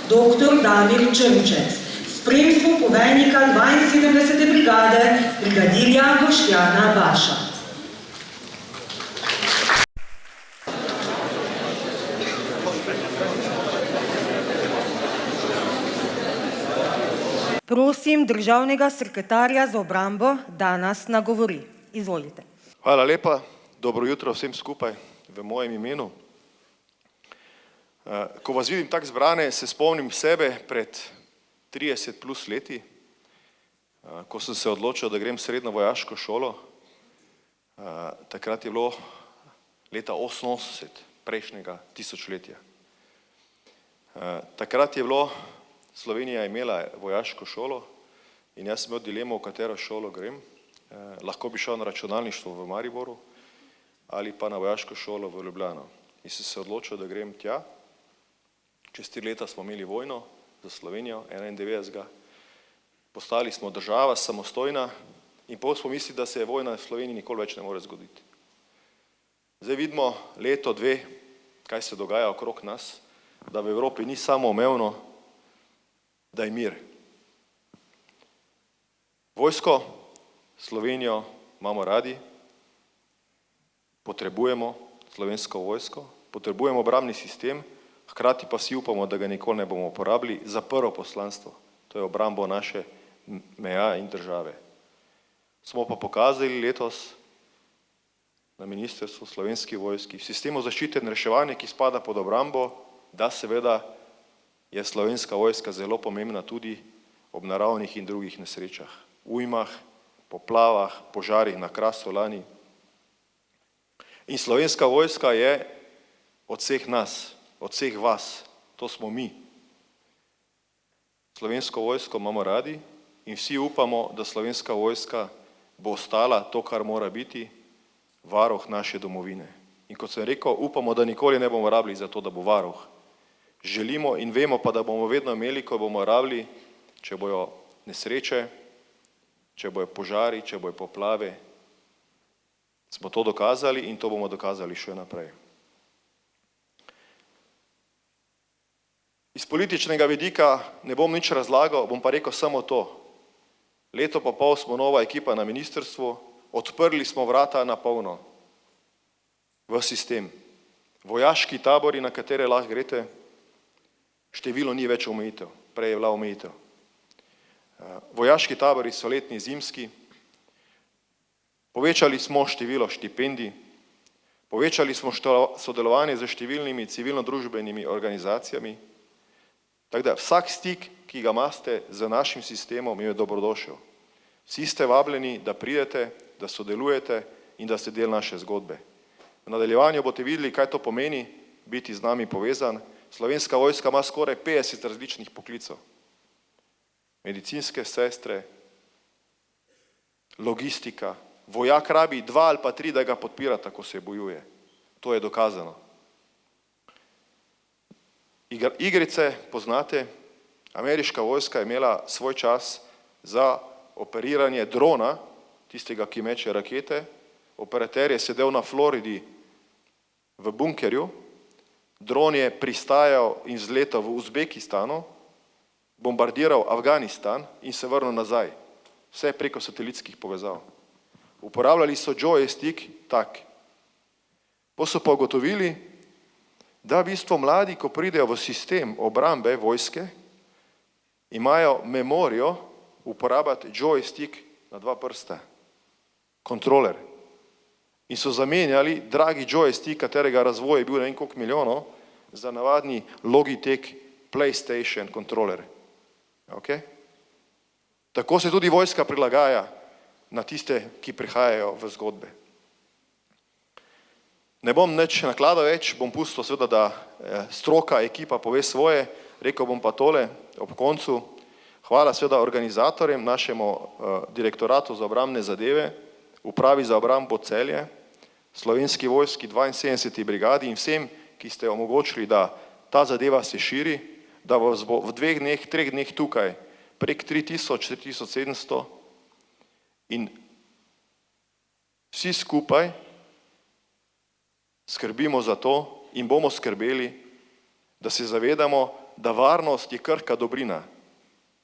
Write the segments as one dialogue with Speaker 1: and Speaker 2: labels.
Speaker 1: Dr. Damir Črnčec, spremstvo poveljnika 72. brigade, brigadirja Boštjana Baša. Prosim državnega sekretarja za obrambo, da nas nagovori. Izvolite.
Speaker 2: Hvala lepa, dobro jutro vsem skupaj v mojem imenu. Ko vas vidim tako zbrane, se spomnim sebe pred 30 plus leti, ko sem se odločil, da grem v srednjo vojaško šolo. Takrat je bilo leta 88 prejšnjega tisočletja. Takrat je bilo, Slovenija imela vojaško šolo in jaz sem imel dilemo, v katero šolo grem. Lahko bi šel na računalništvo v Mariboru ali pa na vojaško šolo v Ljubljano. In sem se odločil, da grem tja. Čez 4 leta smo imeli vojno za Slovenijo, 91. Postali smo država samostojna in potem smo mislili, da se vojna v Sloveniji nikoli več ne more zgoditi. Zdaj vidimo leto, dve, kaj se dogaja okrog nas, da v Evropi ni samoumevno, da je mir. Vojsko, Slovenijo imamo radi, potrebujemo slovensko vojsko, potrebujemo obrambni sistem, hkrati pa si upamo, da ga nikoli ne bomo uporabili za prvo poslanstvo, to je obrambo naše meja in države. Smo pa pokazali letos na Ministrstvu slovenski vojski, v sistemu zaščite in reševanja, ki spada pod obrambo, da seveda je slovenska vojska zelo pomembna tudi ob naravnih in drugih nesrečah, ujmah, poplavah, požarih na Krasu lani. In slovenska vojska je od vseh nas, od vseh vas, to smo mi. Slovensko vojsko imamo radi in vsi upamo, da slovenska vojska bo ostala to, kar mora biti, varuh naše domovine. In kot sem rekel, upamo, da nikoli ne bomo rabili za to, da bo varuh. Želimo in vemo pa, da bomo vedno imeli, ko bomo rabili, če bojo nesreče, če bojo požari, če bojo poplave. Smo to dokazali in to bomo dokazali še naprej. Iz političnega vidika ne bom nič razlagal, bom pa rekel samo to. Leto pa pol smo nova ekipa na ministrstvu, odprli smo vrata na polno v sistem. Vojaški tabori, na katere lahko greste, število ni več omejitev, prej je bila omejitev. Vojaški tabori so letni, zimski, povečali smo število štipendij, povečali smo sodelovanje z številnimi civilno-družbenimi organizacijami, tako da vsak stik, ki ga imate z našim sistemom, je dobrodošel. Vsi ste vabljeni, da pridete, da sodelujete in da ste del naše zgodbe. V nadaljevanju boste videli, kaj to pomeni biti z nami povezan. Slovenska vojska ima skoraj 50 različnih poklicov. Medicinske sestre, logistika, vojak rabi 2 ali pa 3, da ga podpira, tako se bojuje. To je dokazano. Igrice poznate, ameriška vojska je imela svoj čas za operiranje drona, tistega, ki meče rakete. Operater je sedel na Floridi v bunkerju, dron je pristajal in vzletal v Uzbekistanu, bombardiral Afganistan in se vrnil nazaj. Vse preko satelitskih povezav. Uporabljali so joystick tak. Po so pa ugotovili, da v bistvu mladi, ko pridejo v sistem obrambe vojske, imajo memorijo uporabljati joystick na 2 prsta. Kontroler. In so zamenjali dragi joystick, katerega razvoj je bil ne vem koliko milijonov, za navadni Logitech PlayStation kontroler. Okay? Tako se tudi vojska prilagaja na tiste, ki prihajajo v zgodbe. Ne bom nič nakladal več, bom pustil seveda, da stroka, ekipa pove svoje, rekel bom pa tole ob koncu. Hvala seveda organizatorjem, našemu direktoratu za obrambne zadeve, upravi za obrambo Celje, Slovenski vojski 72. brigadi in vsem, ki ste omogočili, da ta zadeva se širi, da vas bo v 2 dneh, 3 dneh tukaj prek 3000, 4700 in vsi skupaj skrbimo za to in bomo skrbeli, da se zavedamo, da varnost je krhka dobrina.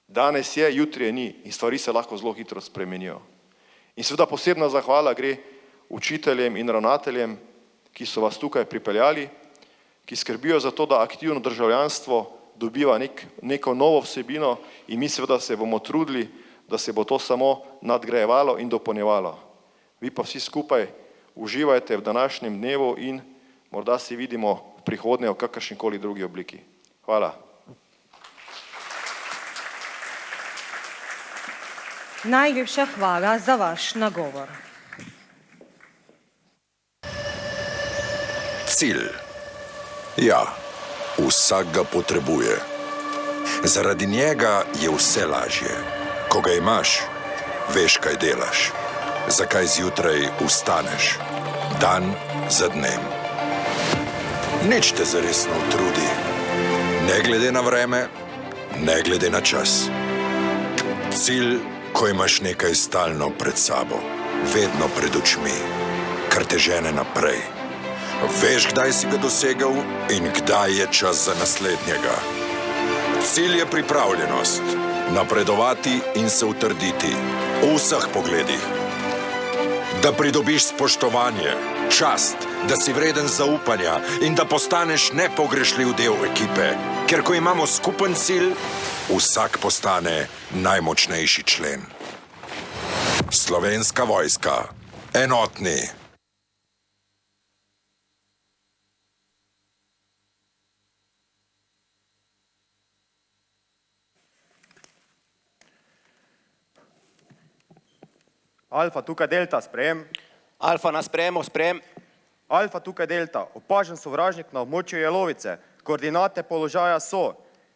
Speaker 2: Danes je, jutri je ni in stvari se lahko zelo hitro spremenijo. In seveda posebna zahvala gre učiteljem in ravnateljem, ki so vas tukaj pripeljali, ki skrbijo za to, da aktivno državljanstvo dobiva neko novo vsebino in mi seveda se bomo trudili, da se bo to samo nadgrajevalo in dopolnjevalo. Vi pa vsi skupaj uživajte v današnjem dnevu in morda se vidimo v prihodnje v kakršnikoli drugi obliki. Hvala.
Speaker 1: Najlepša hvala za vaš nagovor.
Speaker 3: Cilj. Ja, vsak ga potrebuje. Zaradi njega je vse lažje. Ko ga imaš, veš, kaj delaš. Zakaj zjutraj vstaneš, dan za dnem. Nič te zares ne utrudi. Ne glede na vreme, ne glede na čas. Cilj, ko imaš nekaj stalno pred sabo, vedno pred očmi, kar te žene naprej. Veš, kdaj si ga dosegel in kdaj je čas za naslednjega. Cilj je pripravljenost, napredovati in se utrditi v vseh pogledih. Da pridobiš spoštovanje, čast, da si vreden zaupanja in da postaneš nepogrešljiv del ekipe, ker ko imamo skupen cilj, vsak postane najmočnejši člen. Slovenska vojska. Enotni.
Speaker 4: Alfa, tukaj Delta, sprejem.
Speaker 5: Alfa na sprejemu, sprejem.
Speaker 4: Alfa, tukaj Delta, opažen sovražnik na območju Jelovice. Koordinate položaja so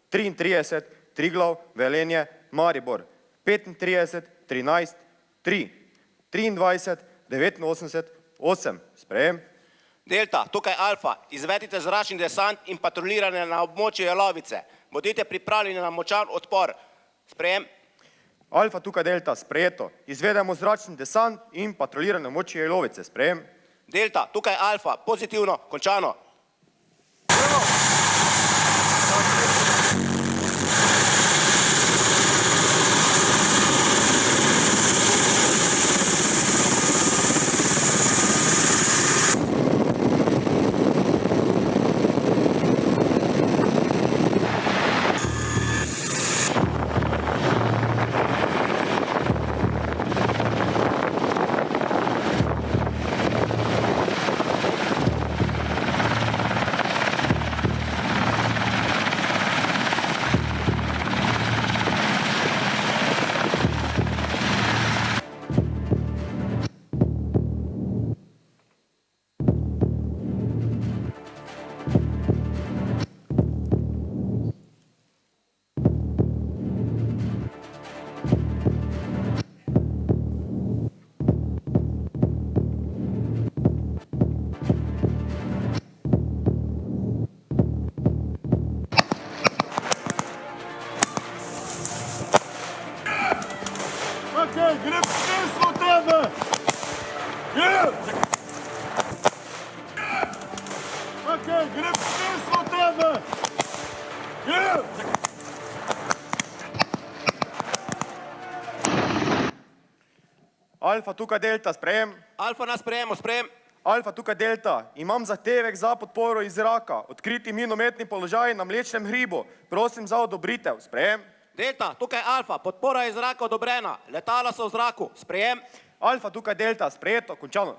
Speaker 4: 33, Triglav, Velenje, Maribor, 35, 13, 3, 23, 89, 8, sprejem.
Speaker 5: Delta, tukaj Alfa, izvedite zračni desant in patruliranje na območju Jelovice. Bodite pripravljeni na močan odpor. Sprejem.
Speaker 4: Alfa, tukaj Delta, sprejeto. Izvedemo zračni desant in patruliranje na območju Jelovice, sprejem.
Speaker 5: Delta, tukaj Alfa, pozitivno, končano.
Speaker 4: Alfa, tukaj Delta, sprejem.
Speaker 5: Alfa na sprejemu, sprejem.
Speaker 4: Alfa, tukaj Delta, imam zahtevek za podporo iz zraka. Odkriti minometni položaj na Mlečnem hribu. Prosim za odobritev, sprejem.
Speaker 5: Delta, tukaj Alfa, podpora iz zraka odobrena. Letala so v zraku, sprejem.
Speaker 4: Alfa, tukaj Delta, sprejeto, končano.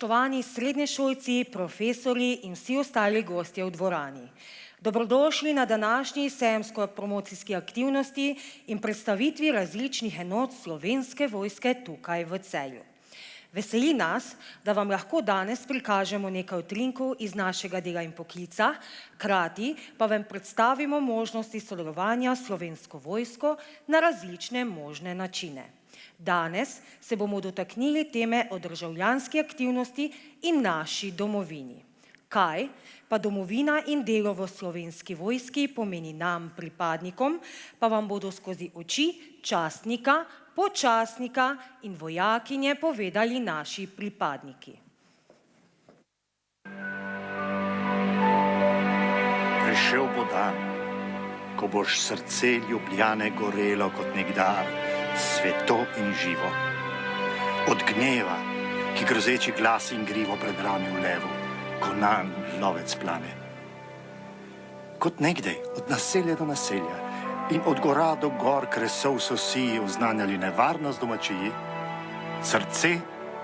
Speaker 1: spoštovani srednješolci, profesorji in vsi ostali gostje v dvorani. Dobrodošli na današnji sejemsko-promocijski aktivnosti in predstavitvi različnih enot Slovenske vojske tukaj v Celju. Veseli nas, da vam lahko danes prikažemo nekaj utrinkov iz našega dela in poklica, hkrati pa vam predstavimo možnosti sodelovanja s Slovensko vojsko na različne možne načine. Danes se bomo dotaknili teme o državljanski aktivnosti in naši domovini. Kaj pa domovina in delo v Slovenski vojski pomeni nam, pripadnikom, pa vam bodo skozi oči častnika, počastnika in vojakinje povedali naši pripadniki.
Speaker 6: Prišel bo dan, ko boš srce Ljubljane gorelo kot nekdar, sveto in živo. Od gneva, ki grozeči glas in grivo predrami v levu, ko nanj lovec plane. Kot nekdaj, od naselja do naselja in od gora do gor kresov so si oznanjali nevarnost domačiji, srce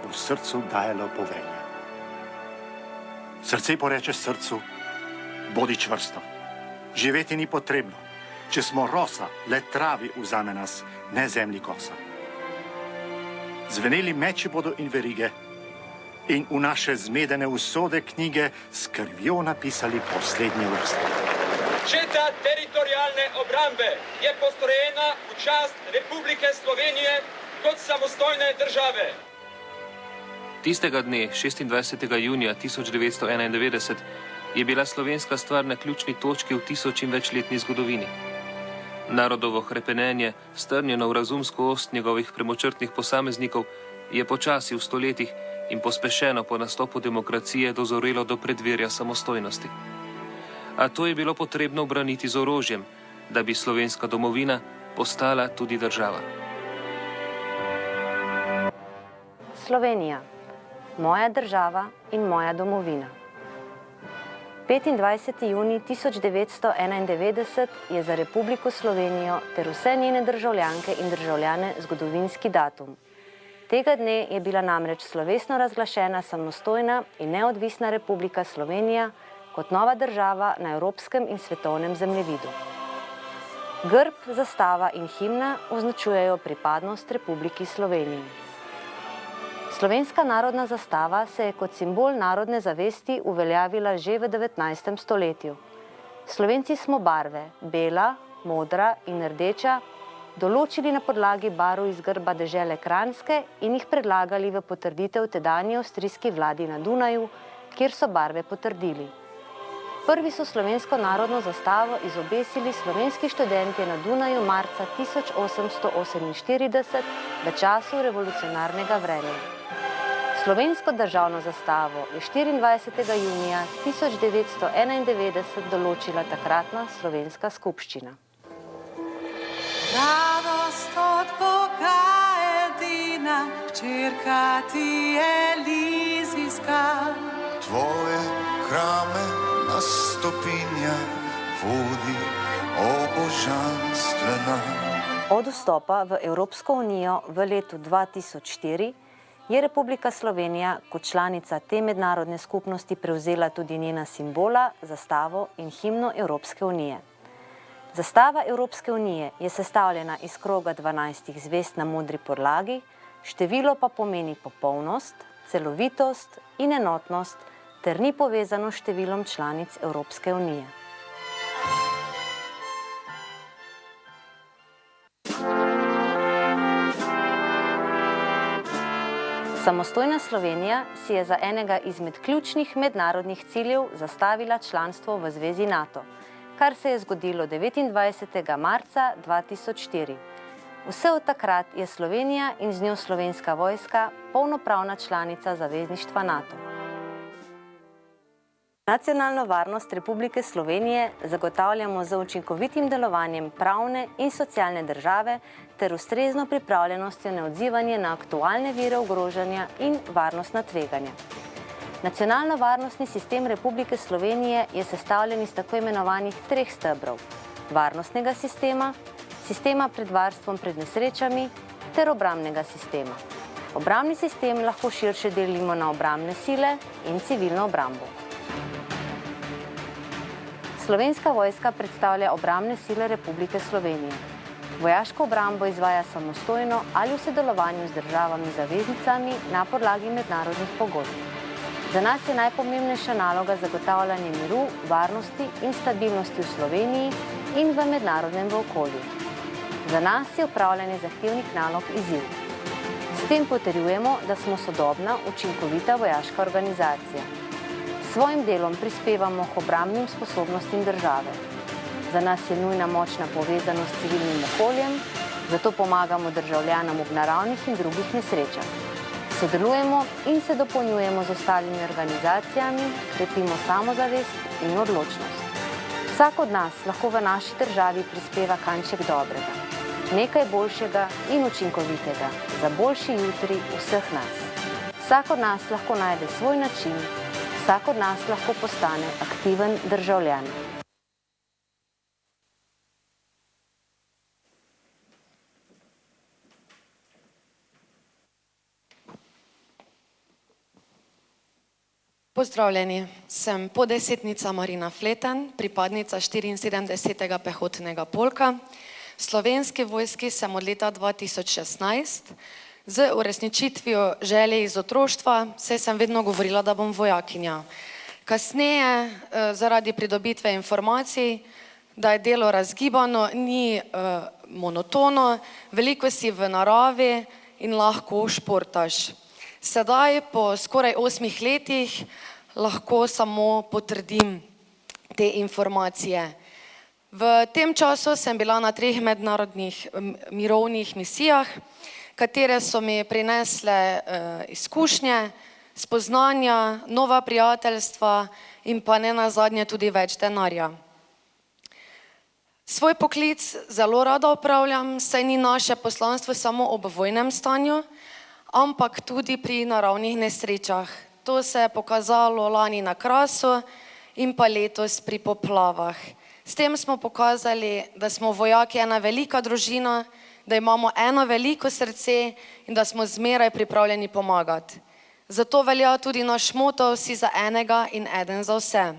Speaker 6: bo srcu dajalo povelje. Srce poreče srcu, bodi čvrsto, živeti ni potrebno, če smo rosa, le travi vzame nas, ne zemlji kosa. Zveneli meči bodo in verige in v naše zmedene usode knjige s krvjo napisali poslednje vrste.
Speaker 7: Četa teritorijalne obrambe je postrojena v čast Republike Slovenije kot samostojne države.
Speaker 8: Tistega dne, 26. junija 1991, je bila slovenska stvar na ključni točki v 1000 in večletni zgodovini. Narodovo hrepenenje, strnjeno v razumsko ost njegovih premočrtnih posameznikov, je počasi v stoletjih in pospešeno po nastopu demokracije dozorelo do predvirja samostojnosti. A to je bilo potrebno ubraniti z orožjem, da bi slovenska domovina postala tudi država.
Speaker 9: Slovenija, moja država in moja domovina. 25. junij 1991 je za Republiko Slovenijo ter vse njene državljanke in državljane zgodovinski datum. Tega dne je bila namreč slovesno razglašena samostojna in neodvisna Republika Slovenija kot nova država na evropskem in svetovnem zemljevidu. Grb, zastava in himna označujejo pripadnost Republiki Sloveniji. Slovenska narodna zastava se je kot simbol narodne zavesti uveljavila že v 19. stoletju. Slovenci smo barve, bela, modra in rdeča, določili na podlagi barv iz grba dežele Kranjske in jih predlagali v potrditev tedanji avstrijski vladi na Dunaju, kjer so barve potrdili. Prvi so slovensko narodno zastavo izobesili slovenski študentje na Dunaju marca 1848 v času revolucionarnega vrenja. Slovensko državno zastavo je 24. junija 1991 določila takratna slovenska skupščina.
Speaker 10: Radost od Boga edina, hčerka ti Elizijska.
Speaker 11: Tvoje hrame na stopinja vodi obožanstvena.
Speaker 9: Od vstopa v Evropsko unijo v letu 2004 je Republika Slovenija kot članica te mednarodne skupnosti prevzela tudi njena simbola, zastavo in himno Evropske unije. Zastava Evropske unije je sestavljena iz kroga 12 zvezd na modri podlagi, število pa pomeni popolnost, celovitost in enotnost ter ni povezano s številom članic Evropske unije. Samostojna Slovenija si je za enega izmed ključnih mednarodnih ciljev zastavila članstvo v Zvezi NATO, kar se je zgodilo 29. marca 2004. Vse od takrat je Slovenija in z njo Slovenska vojska polnopravna članica zavezništva NATO. Nacionalno varnost Republike Slovenije zagotavljamo z učinkovitim delovanjem pravne in socialne države ter ustrezno pripravljenostjo na odzivanje na aktualne vire ogrožanja in varnostna tveganja. Nacionalno-varnostni sistem Republike Slovenije je sestavljen iz tako imenovanih 3 stebrov: varnostnega sistema, sistema pred varstvom pred nesrečami ter obrambnega sistema. Obrambni sistem lahko širše delimo na obrambne sile in civilno obrambo. Slovenska vojska predstavlja obrambne sile Republike Slovenije. Vojaško obrambo izvaja samostojno ali v sodelovanju z državami zaveznicami na podlagi mednarodnih pogodb. Za nas je najpomembnejša naloga zagotavljanje miru, varnosti in stabilnosti v Sloveniji in v mednarodnem okolju. Za nas je upravljanje zahtevnih nalog izziv. S tem potrjujemo, da smo sodobna, učinkovita vojaška organizacija. S svojim delom prispevamo k obrambnim sposobnostim države. Za nas je nujna močna povezanost s civilnim okoljem, zato pomagamo državljanom ob naravnih in drugih nesrečah. Sodelujemo in se dopolnjujemo z ostalimi organizacijami, krepimo samozavest in odločnost. Vsak od nas lahko v naši državi prispeva kanček dobrega, nekaj boljšega in učinkovitega za boljši jutri vseh nas. Vsak od nas lahko najde svoj način, vsak od nas lahko postane aktiven državljan.
Speaker 12: Pozdravljeni, sem podesetnica Marina Fleten, pripadnica 74. pehotnega polka. V Slovenski vojski sem od leta 2016. Z uresničitvijo želje iz otroštva, saj sem vedno govorila, da bom vojakinja. Kasneje, zaradi pridobitve informacij, da je delo razgibano, ni monotono, veliko si v naravi in lahko športaš. Sedaj, po skoraj 8 letih, lahko samo potrdim te informacije. V tem času sem bila na 3 mednarodnih mirovnih misijah, katere so mi prinesle izkušnje, spoznanja, nova prijateljstva in pa ne nazadnje tudi več denarja. Svoj poklic zelo rada opravljam, saj ni naše poslanstvo samo ob vojnem stanju, ampak tudi pri naravnih nesrečah. To se je pokazalo lani na Krasu in pa letos pri poplavah. S tem smo pokazali, da smo vojaki ena velika družina, da imamo eno veliko srce in da smo zmeraj pripravljeni pomagati. Zato velja tudi naš moto vsi za enega in eden za vse.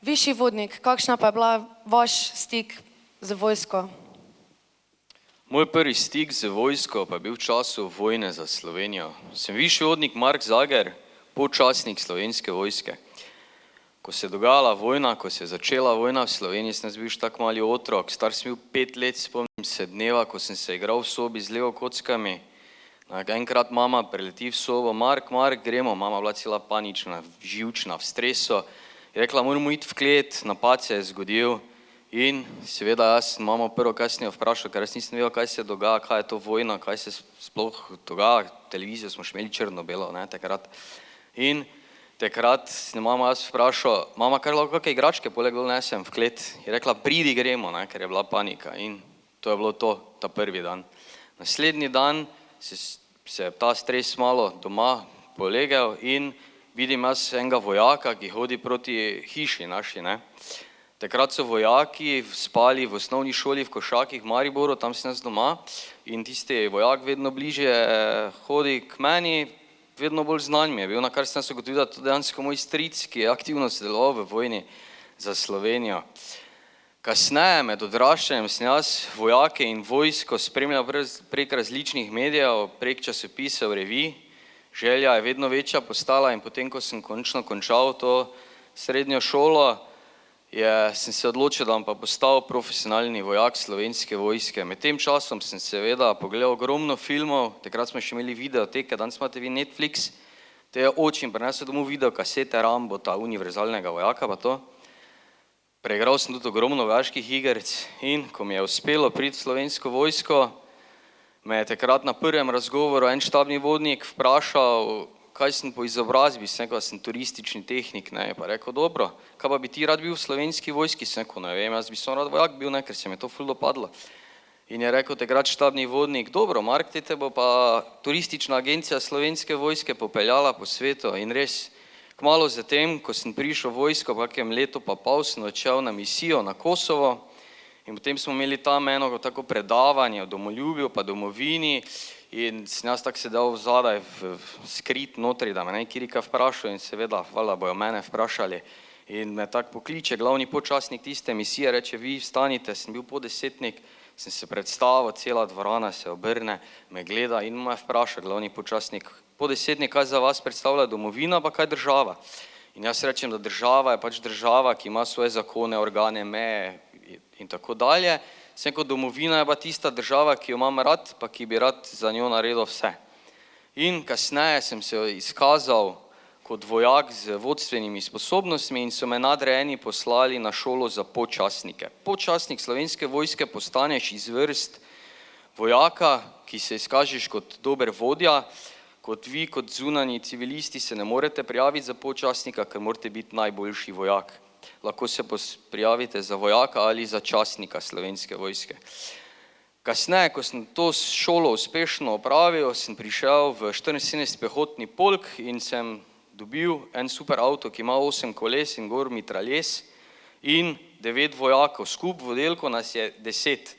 Speaker 12: Višji vodnik, kakšna pa je bila vaš stik z vojsko?
Speaker 13: Moj prvi stik z vojsko pa je bil v času vojne za Slovenijo. Sem višji vodnik Mark Zager, podčasnik Slovenske vojske. Ko se je dogajala vojna, ko se je začela vojna v Sloveniji, sem bil še tak mali otrok, star sem bil 5 let, spomnim se dneva, ko sem se igral v sobi z Lego kockami. Enkrat mama prileti v sobo, Mark, gremo, mama bila cela panična, živčna, v stresu. Je rekla, moramo iti v klet, napad se je zgodil in seveda jaz sem mamo prvo kasneje vprašal, ker jaz nisem vedel, kaj se dogaja, kaj je to vojna, kaj se sploh dogaja, televizijo smo še imeli črno-belo, takrat. In takrat sem mama jaz vprašal, mama, kaj lahko kakšne igračke poleg dol nesem v klet? Je rekla, pridi gremo, ker je bila panika in to je bilo to, ta prvi dan. Naslednji dan se je ta stres malo doma polegel in vidim jaz enega vojaka, ki hodi proti hiši naši. Takrat so vojaki spali v osnovni šoli v Košakih v Mariboru, tam sem jaz doma in tisti vojak vedno bližje hodi k meni, vedno bolj znan mi je bil, na kar sem se ugotovil, da to dejansko moj stric, ki je aktivno sodeloval v vojni za Slovenijo. Kasneje med odraščanjem sem jaz vojake in vojsko spremljal prek različnih medijev, prek časopisov, revij. Želja je vedno večja postala in potem, ko sem končno končal to srednjo šolo, sem se odločil, da bom pa postal profesionalni vojak Slovenske vojske. Med tem časom sem seveda pogledal ogromno filmov, takrat smo še imeli videoteke, danes imate vi Netflix, te je očim prinesel domov videokasete Rambota, univerzalnega vojaka pa to. Preigral sem tudi ogromno vojaških igrc in ko mi je uspelo priti v Slovensko vojsko, me je takrat na prvem razgovoru en štabni vodnik vprašal, kaj sem po izobrazbi, sem rekel, da sem turistični tehnik, je pa rekel, dobro, kaj pa bi ti rad bil v Slovenski vojski, sem rekel, ne vem, jaz bi sem rad vojak bil, ker se mi je to ful dopadlo. In je rekel takrat štabni vodnik, dobro, Mark, te bo pa turistična agencija Slovenske vojske popeljala po svetu in res, kmalu zatem, ko sem prišel v vojsko, v kakem letu pa pol, sem odšel na misijo na Kosovo in potem smo imeli tam eno tako predavanje o domoljubju pa domovini In sem jaz tako sedel zadaj skrit notri, da me ne kirika vprašal in seveda, hvala, bojo mene vprašali. In me tako pokliče glavni počasnik tiste misije, reče, vi vstanite, sem bil poddesetnik, sem se predstavil, cela dvorana se obrne, me gleda in me vpraša glavni počasnik, poddesetnik, kaj za vas predstavlja domovina, pa kaj država? In jaz rečem, da država je pač država, ki ima svoje zakone, organe, meje in tako dalje. Sem kot domovina je pa tista država, ki jo imam rad, pa ki bi rad za njo naredil vse. In kasneje sem se izkazal kot vojak z vodstvenimi sposobnostmi in so me nadrejeni poslali na šolo za počasnike. Počasnik Slovenske vojske postaneš iz vrst vojaka, ki se izkažeš kot dober vodja, kot vi, kot zunanji civilisti se ne morete prijaviti za počasnika, ker morate biti najboljši vojak. Lahko se prijavite za vojaka ali za častnika Slovenske vojske. Kasneje, ko sem to šolo uspešno opravil, sem prišel v 74 pehotni polk in sem dobil en super avto, ki ima 8 koles in gor mitraljes in 9 vojakov. Skup v oddelku nas je 10.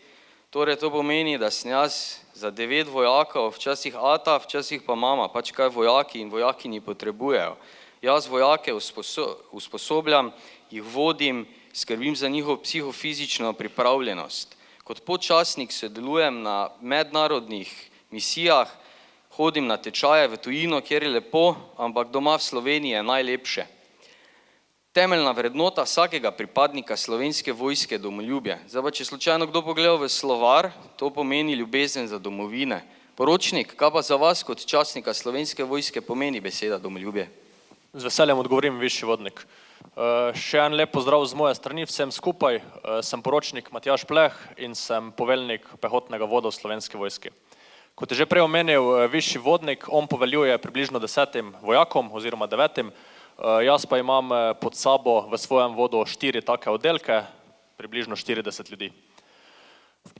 Speaker 13: Torej to pomeni, da sem jaz za 9 vojakov, včasih ata, včasih pa mama, pač kaj vojaki in vojakinji potrebujejo. Jaz vojake usposobljam, jih vodim, skrbim za njihovo psihofizično pripravljenost. Kot počasnik sodelujem na mednarodnih misijah, hodim na tečaje v tujino, kjer je lepo, ampak doma v Sloveniji je najlepše. Temeljna vrednota vsakega pripadnika Slovenske vojske je domoljubje. Zdaj pa, če slučajno kdo pogledal v slovar, to pomeni ljubezen za domovine. Poročnik, kaj pa za vas kot častnika Slovenske vojske pomeni beseda domoljubje?
Speaker 14: Z veseljem odgovorim, višji vodnik. Še en lep pozdrav z moje strani vsem skupaj. Sem poročnik Matjaž Pleh in sem poveljnik pehotnega voda v Slovenski vojski. Kot je že prej omenil višji vodnik, on poveljuje približno 10 vojakom oziroma 9. Jaz pa imam pod sabo v svojem vodu 4 take oddelke, približno 40 ljudi.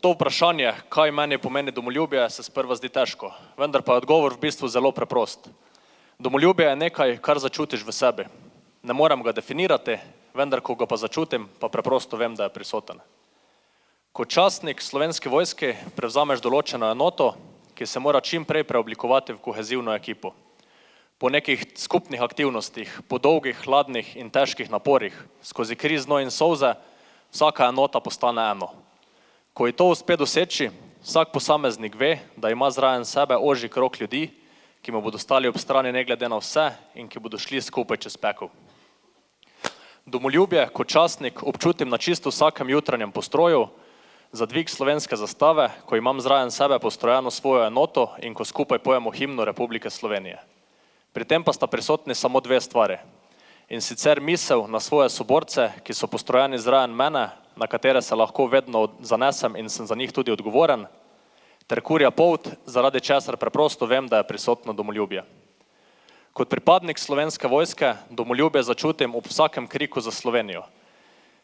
Speaker 14: To vprašanje, kaj meni pomeni domoljubje, se sprva zdi težko, vendar pa je odgovor v bistvu zelo preprost. Domoljubje je nekaj, kar začutiš v sebi. Ne morem ga definirati, vendar ko ga pa začutim, pa preprosto vem, da je prisoten. Kot častnik Slovenske vojske prevzameš določeno enoto, ki se mora čim prej preoblikovati v kohezivno ekipo. Po nekih skupnih aktivnostih, po dolgih, hladnih in težkih naporih, skozi kri, znoj in solze, vsaka enota postane eno. Ko je to uspe doseči, vsak posameznik ve, da ima zraven sebe ožji krog ljudi, ki mu bodo stali ob strani ne glede na vse in ki bodo šli skupaj čez pekel. Domoljubje kot častnik občutim na čisto vsakem jutranjem postroju, za dvig slovenske zastave, ko imam zraven sebe postrojeno svojo enoto in ko skupaj pojemo himno Republike Slovenije. Pri tem pa sta prisotni samo 2 stvari. In sicer misel na svoje soborce, ki so postrojeni zraven mene, na katere se lahko vedno zanesem in sem za njih tudi odgovoren, ter kurja polt, zaradi česar preprosto vem, da je prisotno domoljubje. Kot pripadnik Slovenske vojske domoljubje začutim ob vsakem kriku za Slovenijo.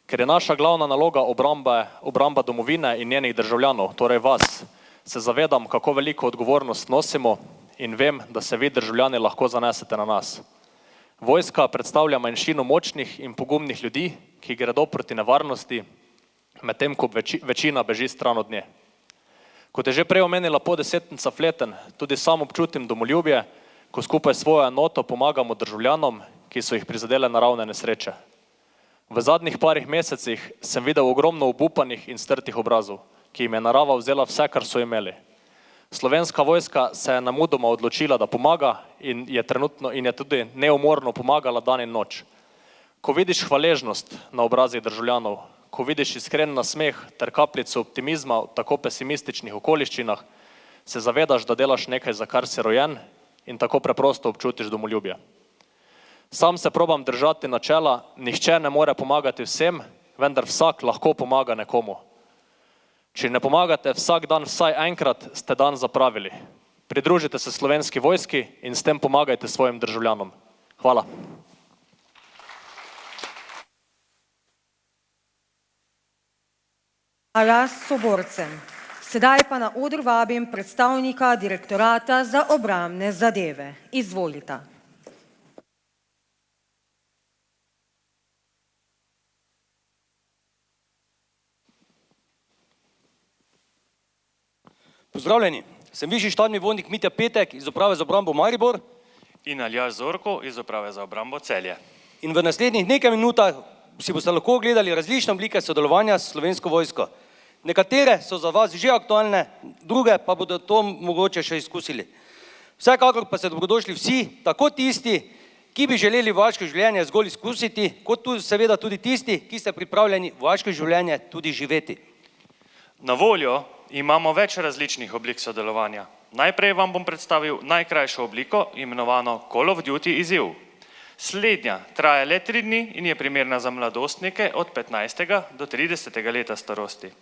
Speaker 14: Ker je naša glavna naloga obramba domovine in njenih državljanov, torej vas, se zavedam, kako veliko odgovornost nosimo in vem, da se vi državljani lahko zanesete na nas. Vojska predstavlja manjšino močnih in pogumnih ljudi, ki gredo proti nevarnosti, medtem ko večina beži stran od nje. Kot je že prej omenila poddesetnica Fleten, tudi sam občutim domoljubje, ko skupaj svojo enoto pomagamo državljanom, ki so jih prizadele naravne nesreče. V zadnjih parih mesecih sem videl ogromno obupanih in strtih obrazov, ki jim je narava vzela vse, kar so imeli. Slovenska vojska se je nemudoma odločila, da pomaga in je tudi neumorno pomagala dan in noč. Ko vidiš hvaležnost na obrazih državljanov, ko vidiš iskren nasmeh ter kapljico optimizma v tako pesimističnih okoliščinah, se zavedaš, da delaš nekaj, za kar si rojen in tako preprosto občutiš domoljubje. Sam se probam držati načela, nihče ne more pomagati vsem, vendar vsak lahko pomaga nekomu. Če ne pomagate vsak dan vsaj enkrat, ste dan zapravili. Pridružite se Slovenski vojski in s tem pomagajte svojim državljanom. Hvala.
Speaker 1: Hvala soborcem. Sedaj pa na oder vabim predstavnika Direktorata za obrambne zadeve. Izvolite.
Speaker 15: Pozdravljeni. Sem višji štabni vodnik Mitja Petek iz uprave za obrambo Maribor.
Speaker 16: In Aljaž Zorko iz uprave za obrambo Celje.
Speaker 15: In v naslednjih nekaj minutah si boste lahko ogledali različne oblike sodelovanja s Slovensko vojsko. Nekatere so za vas že aktualne, druge pa bodo to mogoče še izkusili. Vsekakor pa ste dobrodošli vsi, tako tisti, ki bi želeli vojaško življenje zgolj izkusiti, kot tudi seveda tudi tisti, ki ste pripravljeni vojaško življenje tudi živeti.
Speaker 16: Na voljo imamo več različnih oblik sodelovanja. Najprej vam bom predstavil najkrajšo obliko, imenovano Call of Duty izziv. Slednja traja le 3 dni in je primerna za mladostnike od 15. do 30. leta starosti.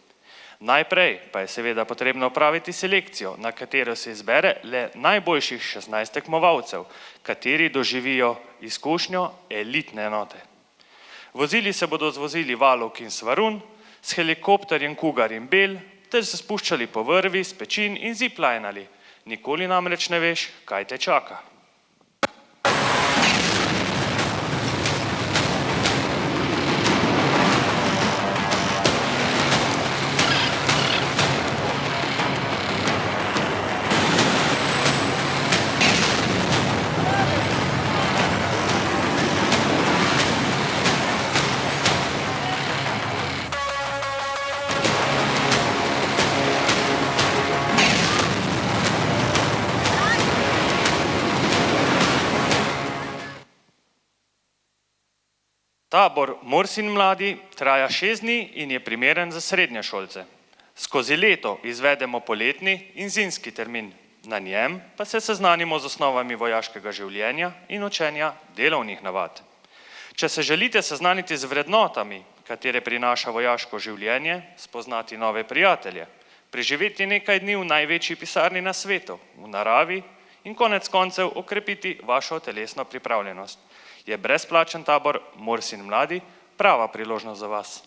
Speaker 16: Najprej pa je seveda potrebno opraviti selekcijo, na katero se izbere le najboljših 16 tekmovalcev, kateri doživijo izkušnjo elitne enote. Vozili se bodo z vozili Valok in Svarun, s helikopterjem Cougar in Bell, ter se spuščali po vrvi, s pečin in ziplinali. Nikoli namreč ne veš, kaj te čaka. Tabor Morsin mladi traja 6 dni in je primeren za srednješolce. Skozi leto izvedemo poletni in zimski termin. Na njem pa se seznanimo z osnovami vojaškega življenja in učenja delovnih navad. Če se želite seznaniti z vrednotami, katere prinaša vojaško življenje, spoznati nove prijatelje, preživeti nekaj dni v največji pisarni na svetu, v naravi in konec koncev okrepiti vašo telesno pripravljenost, je brezplačen tabor Morsin mladi prava priložnost za vas.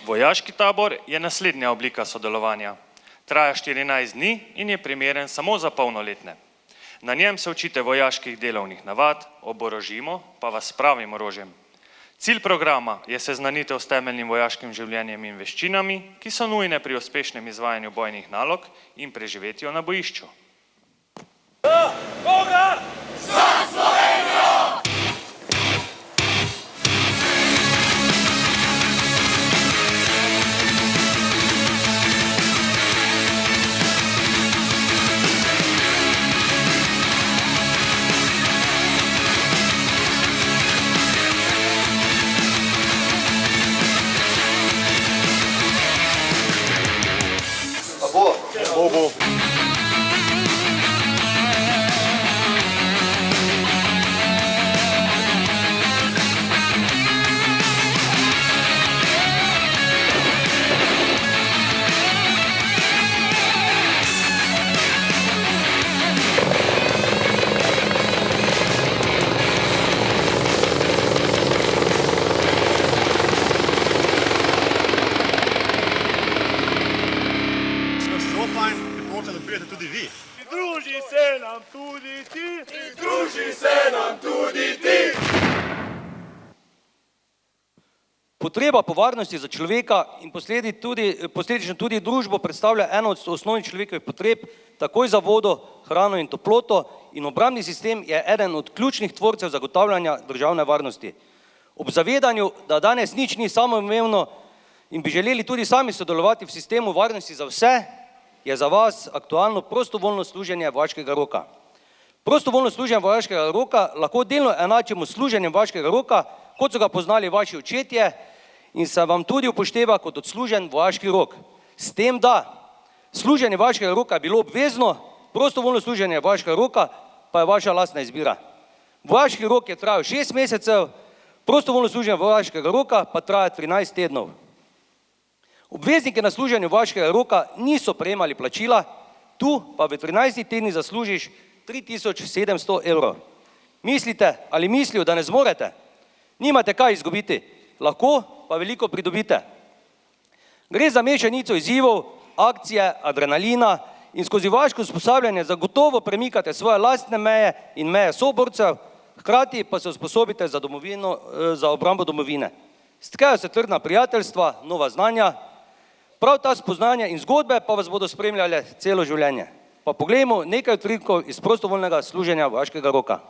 Speaker 16: Vojaški tabor je naslednja oblika sodelovanja. Traja 14 dni in je primeren samo za polnoletne. Na njem se učite vojaških delovnih navad, oborožimo pa vas s pravim orožjem. Cilj programa je seznanitev s temeljnim vojaškim življenjem in veščinami, ki so nujne pri uspešnem izvajanju bojnih nalog in preživetju na bojišču.
Speaker 17: Koga? Za Slovenijo!
Speaker 4: Bo.
Speaker 17: Pridruži se nam tudi ti, pridruži se nam tudi ti.
Speaker 15: Potreba po varnosti za človeka in posledično tudi družbo predstavlja eno od osnovnih človekovih potreb, takoj za vodo, hrano in toploto, in obrambni sistem je eden od ključnih tvorcev zagotavljanja državne varnosti. Ob zavedanju, da danes nič ni samoumevno in bi želeli tudi sami sodelovati v sistemu varnosti za vse, je za vas aktualno prostovoljno služenje vojaškega roka. Prostovoljno služenje vojaškega roka lahko delno enačimo s služenjem vojaškega roka, kot so ga poznali vaši očetje, in se vam tudi upošteva kot odslužen vojaški rok. S tem, da služenje vojaškega roka je bilo obvezno, prostovoljno služenje vojaškega roka pa je vaša lastna izbira. Vojaški rok je trajal 6 mesecev, prostovoljno služenje vojaškega roka pa traja 13 tednov. Obvezniki na služenju vojaškega roka niso prejemali plačila, tu pa v 13 tednih zaslužiš 3700 evrov. Mislite ali mislijo, da ne zmorete? Nimate kaj izgubiti, lahko pa veliko pridobite. Gre za mešanico izzivov, akcije, adrenalina in skozi vojaško usposabljanje zagotovo premikate svoje lastne meje in meje soborcev, hkrati pa se usposobite za obrambo domovine. Stkajo se trdna prijateljstva, nova znanja, prav ta spoznanja in zgodbe pa vas bodo spremljale celo življenje. Pa poglejmo nekaj utrinkov iz prostovoljnega služenja vojaškega roka.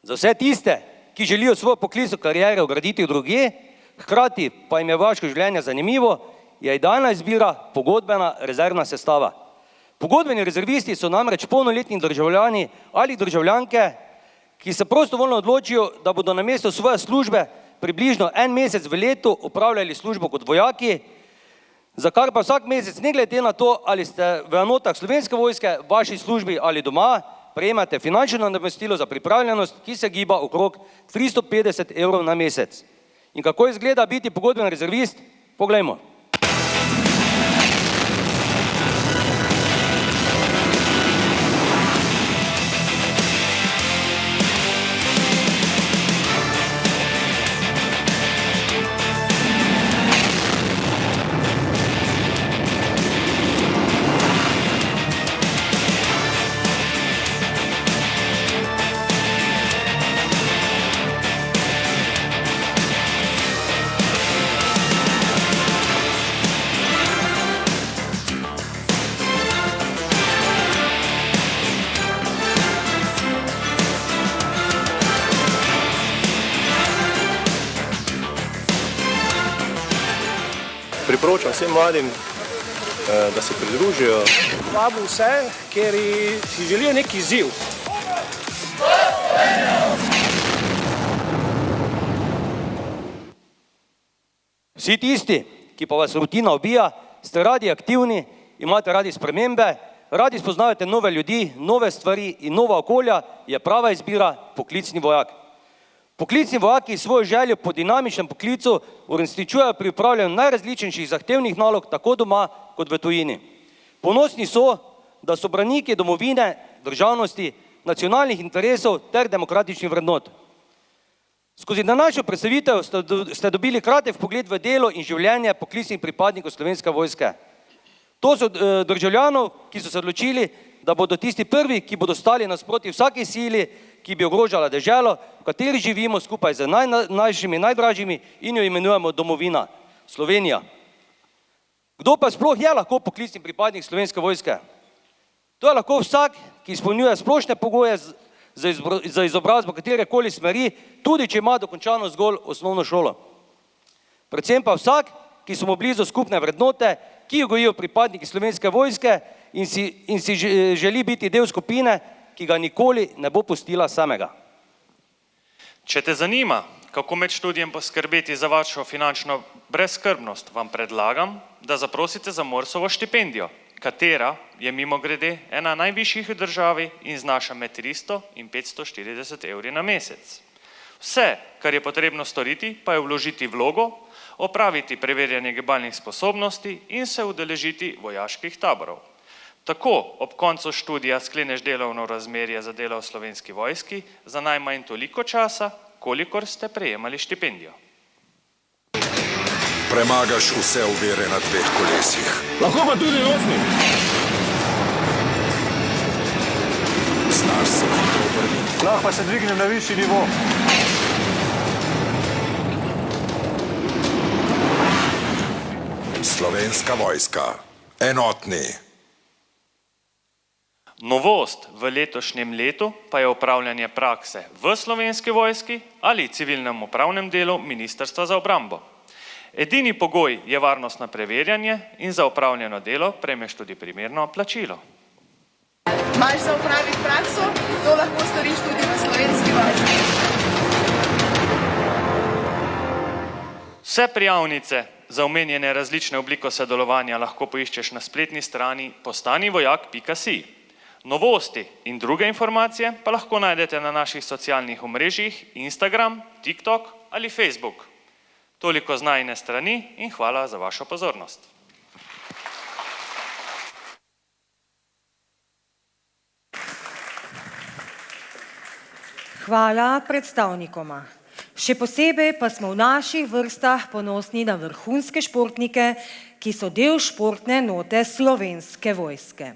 Speaker 15: Za vse tiste, ki želijo svojo poklicno kariero graditi drugje, hkrati pa jim je vojaško življenje zanimivo, je idealna izbira pogodbena rezervna sestava. Pogodbeni rezervisti so namreč polnoletni državljani ali državljanke, ki se prostovoljno odločijo, da bodo namesto svoje službe približno 1 mesec v letu opravljali službo kot vojaki, za kar pa vsak mesec, ne glede na to, ali ste v enotah Slovenske vojske, v vaši službi ali doma, prejemate finančno nadomestilo za pripravljenost, ki se giba okrog 350 evrov na mesec. In kako izgleda biti pogodben rezervist? Poglejmo.
Speaker 18: Priporočam vsem mladim, da se pridružijo. Vabu vse, ker si želijo nek izziv.
Speaker 15: Vsi tisti, ki pa vas rutina ubija, ste radi aktivni, imate radi spremembe, radi spoznavate nove ljudi, nove stvari in nova okolja, je prava izbira poklicni vojak. Poklicni vojaki svojo željo po dinamičnem poklicu uresničujejo pri upravljanju najrazličnejših zahtevnih nalog tako doma kot v tujini. Ponosni so, da so braniki domovine, državnosti, nacionalnih interesov ter demokratičnih vrednot. Skozi današnjo predstavitev ste dobili kratek vpogled v delo in življenje poklicnih pripadnikov Slovenske vojske. To so državljanov, ki so se odločili, da bodo tisti prvi, ki bodo stali nasproti vsaki sili, ki bi ogrožala deželo, v kateri živimo skupaj z našimi najdražjimi in jo imenujemo domovina, Slovenija. Kdo pa sploh je lahko poklicni pripadnik Slovenske vojske? To je lahko vsak, ki izpolnjuje splošne pogoje za izobrazbo katerekoli smeri, tudi če ima dokončano zgolj osnovno šolo. Predvsem pa vsak, ki so mu blizu skupne vrednote, ki jo gojijo pripadniki Slovenske vojske in si želi biti del skupine, ki ga nikoli ne bo pustila samega.
Speaker 16: Če te zanima, kako med študijem poskrbeti za vašo finančno brezskrbnost, vam predlagam, da zaprosite za Morsovo štipendijo, katera je mimogrede ena najvišjih v državi in znaša med 300 in 540 evri na mesec. Vse, kar je potrebno storiti, pa je vložiti vlogo, opraviti preverjanje gibalnih sposobnosti in se udeležiti vojaških taborov. Tako ob koncu študija skleneš delovno razmerje za delo v Slovenski vojski za najmanj toliko časa, kolikor ste prejemali štipendijo.
Speaker 3: Premagaš vse ovire na dveh kolesih.
Speaker 17: Lahko pa tudi osmi.
Speaker 3: Znaš se hitro obrniti.
Speaker 17: Lahko pa se dvignem na višji nivo.
Speaker 3: Slovenska vojska. Enotni.
Speaker 16: Novost v letošnjem letu pa je opravljanje prakse v Slovenski vojski ali civilnem upravnem delu Ministrstva za obrambo. Edini pogoj je varnostno preverjanje in za opravljeno delo prejmeš tudi primerno plačilo.
Speaker 10: Imaš za opraviti prakso, to lahko storiš tudi v Slovenski vojski.
Speaker 16: Vse prijavnice za omenjene različne oblike sodelovanja lahko poiščeš na spletni strani postanivojak.si. Novosti in druge informacije pa lahko najdete na naših socialnih omrežjih Instagram, TikTok ali Facebook. Toliko z najine strani in hvala za vašo pozornost.
Speaker 1: Hvala predstavnikoma. Še posebej pa smo v naših vrstah ponosni na vrhunske športnike, ki so del športne enote Slovenske vojske.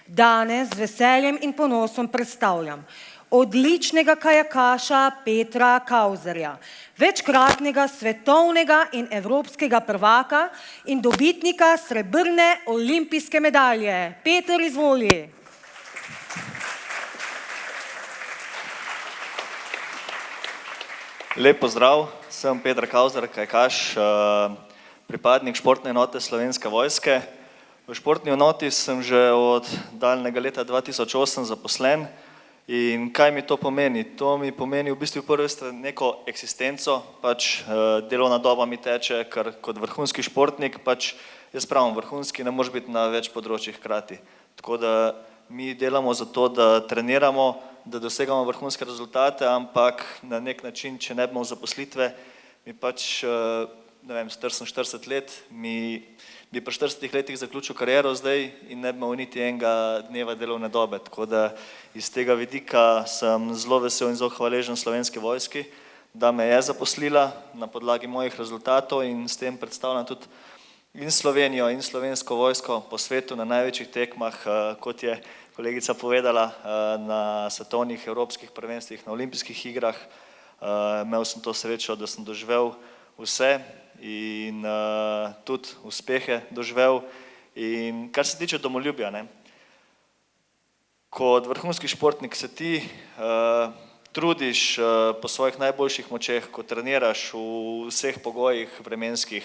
Speaker 1: Danes z veseljem in ponosom predstavljam odličnega kajakaša Petra Kauzerja, večkratnega svetovnega in evropskega prvaka in dobitnika srebrne olimpijske medalje. Peter, izvoli.
Speaker 19: Lep pozdrav, sem Peter Kauzer, kajakaš, pripadnik športne enote Slovenske vojske. V športni enoti sem že od daljnega leta 2008 zaposlen in kaj mi to pomeni? To mi pomeni v bistvu prvi neko eksistenco, pač delovna doba mi teče, ker kot vrhunski športnik, pač jaz pravim vrhunski, ne moreš biti na več področjih hkrati. Tako da mi delamo za to, da treniramo, da dosegamo vrhunske rezultate, ampak na nek način, če ne bomo zaposlitve, mi pač, ne vem, star sem 40 let, bi pri 40 letih zaključil kariero zdaj in ne bi imel niti enega dneva delovne dobe. Tako da iz tega vidika sem zelo vesel in zelo hvaležen Slovenski vojski, da me je zaposlila na podlagi mojih rezultatov in s tem predstavljam tudi in Slovenijo in Slovensko vojsko po svetu na največjih tekmah, kot je kolegica povedala, na svetovnih evropskih prvenstvih, na olimpijskih igrah. Imel sem to srečo, da sem doživel vse in tudi uspehe doživel. In kar se tiče domoljubja, ne, kot vrhunski športnik se ti trudiš po svojih najboljših močeh, ko treniraš v vseh pogojih vremenskih,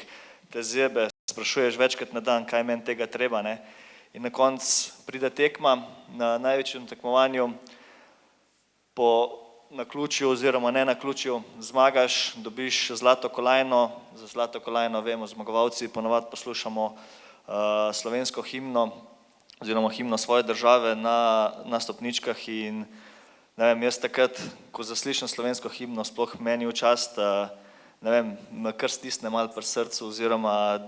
Speaker 19: te zebe, sprašuješ večkrat na dan, kaj meni tega treba, ne. In na koncu pride tekma na največjem tekmovanju, po naključju oziroma ne naključju zmagaš, dobiš zlato kolajno. Za zlato kolajno vemo, zmagovalci ponavadi poslušamo slovensko himno oziroma himno svoje države na stopničkah in ne vem, jaz takrat, ko zaslišam slovensko himno, sploh meni v čast, ne vem, me kar stisne malo pri srcu oziroma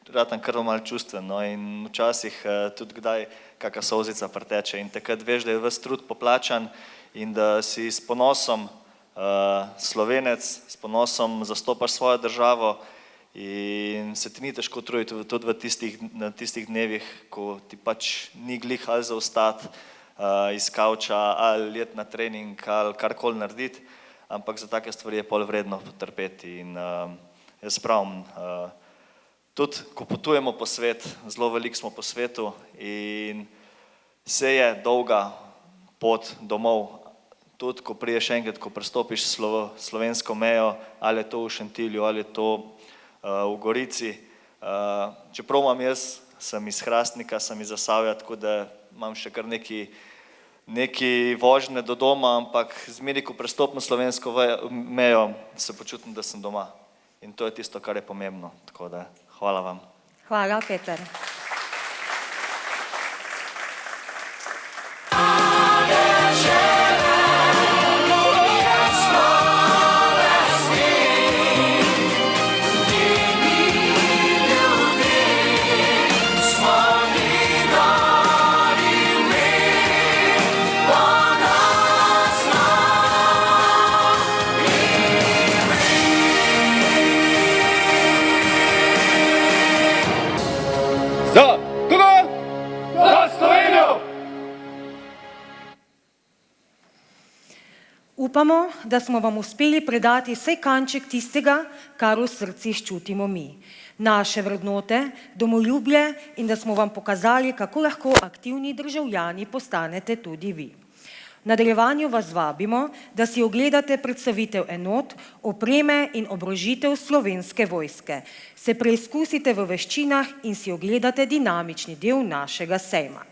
Speaker 19: ratam kar malo čustveno in včasih tudi kdaj kaka solzica preteče in takrat veš, da je ves trud poplačan in da si s ponosom Slovenec, s ponosom zastopaš svojo državo in se ti ni težko truditi tudi na tistih dnevih, ko ti pač ni glih ali zaostati iz kavča ali jet na trening ali karkoli narediti, ampak za take stvari je pol vredno potrpeti in jaz pravim, tudi ko potujemo po svet, zelo veliko smo po svetu in se je dolga pot domov, tudi ko priješ enkrat, ko prestopiš slovensko mejo, ali je to v Šentilju, ali je to v Gorici. Čeprav imam jaz, sem iz Hrastnika, sem iz Zasavja, tako da imam še kar neki vožnje do doma, ampak zmeri, ko prestopim slovensko mejo, se počutim, da sem doma. In to je tisto, kar je pomembno. Tako da, hvala vam.
Speaker 1: Hvala, Peter. Upamo, da smo vam uspeli predati vsaj kanček tistega, kar v srcih čutimo mi. Naše vrednote, domoljublje in da smo vam pokazali, kako lahko aktivni državljani postanete tudi vi. V nadaljevanju vas vabimo, da si ogledate predstavitev enot, opreme in oborožitev Slovenske vojske. Se preizkusite v veščinah in si ogledate dinamični del našega sejma.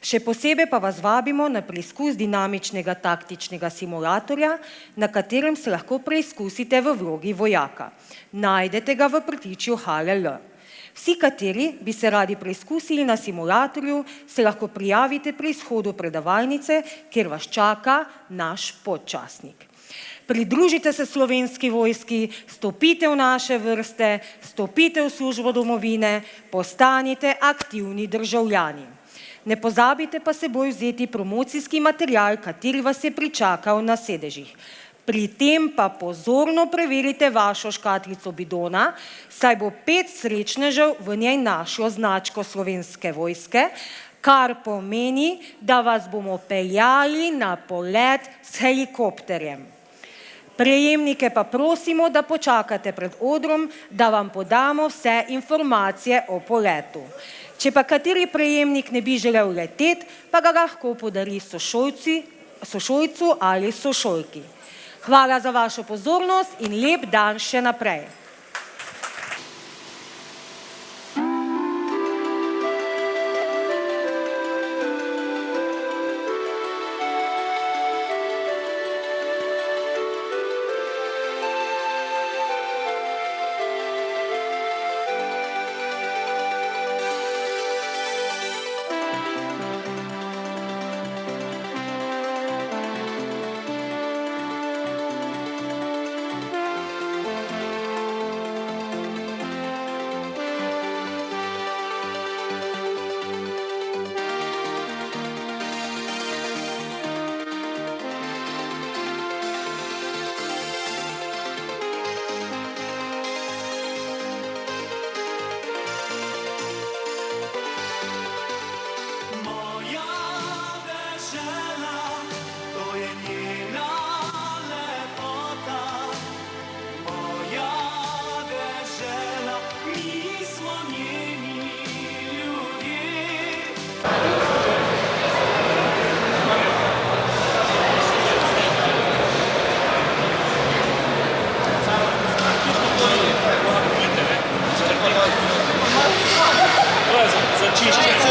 Speaker 1: Še posebej pa vas vabimo na preizkus dinamičnega taktičnega simulatorja, na katerem se lahko preizkusite v vlogi vojaka. Najdete ga v prtičju HLL. Vsi, kateri bi se radi preizkusili na simulatorju, se lahko prijavite pri izhodu predavalnice, kjer vas čaka naš podčastnik. Pridružite se Slovenski vojski, stopite v naše vrste, stopite v službo domovine, postanite aktivni državljani. Ne pozabite pa seboj vzeti promocijski material, kateri vas je pričakal na sedežih. Pri tem pa pozorno preverite vašo škatlico bidona, saj bo 5 srečnežev v njej našlo značko Slovenske vojske, kar pomeni, da vas bomo peljali na polet s helikopterjem. Prejemnike pa prosimo, da počakate pred odrom, da vam podamo vse informacije o poletu. Če pa kateri prejemnik ne bi želel leteti, pa ga lahko podari sošolcu ali sošolki. Hvala za vašo pozornost in lep dan še naprej.
Speaker 17: Začiščiti.